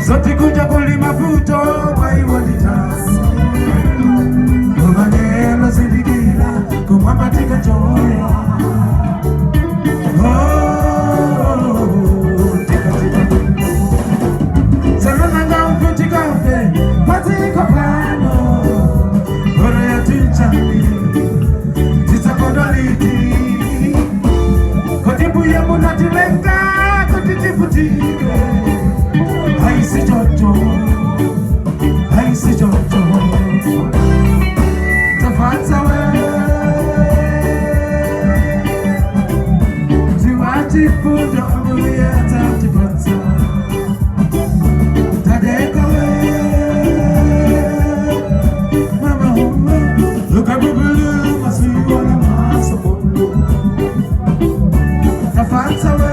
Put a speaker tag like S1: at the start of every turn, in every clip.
S1: Zote kuja kulima futo kwa iwa ditasi Kumanelo zindikila kumwamba tika joya Tika tika Sanana nga mfuti kafe Patiko pano Oro ya tinchani Tita kodoliti Kotibu ya munatilenga Kotitiputike Haisi Jojo, Haisi Jojo, Tafatsa we, Tiwati fujo nguya tafatsa, Tadeka we, Mama home, Lukabubulu masiwana masapulu, Tafatsa we.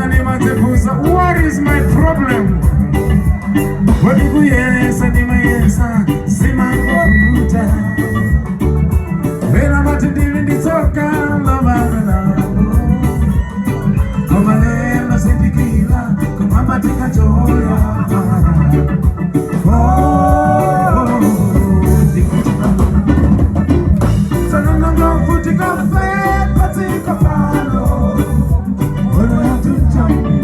S1: What is my problem? What do you answer? Do my answer? See my computer. When I'm at the deal in the talker, love and love. Come on, let's say tequila. Come on, but take a joy. Oh, so no go put it on fat, but take a follow. What do you do to me?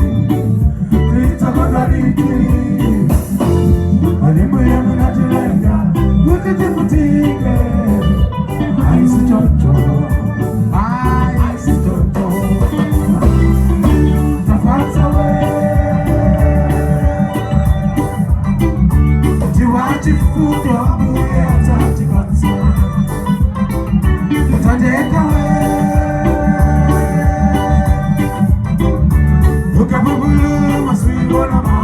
S1: Look at my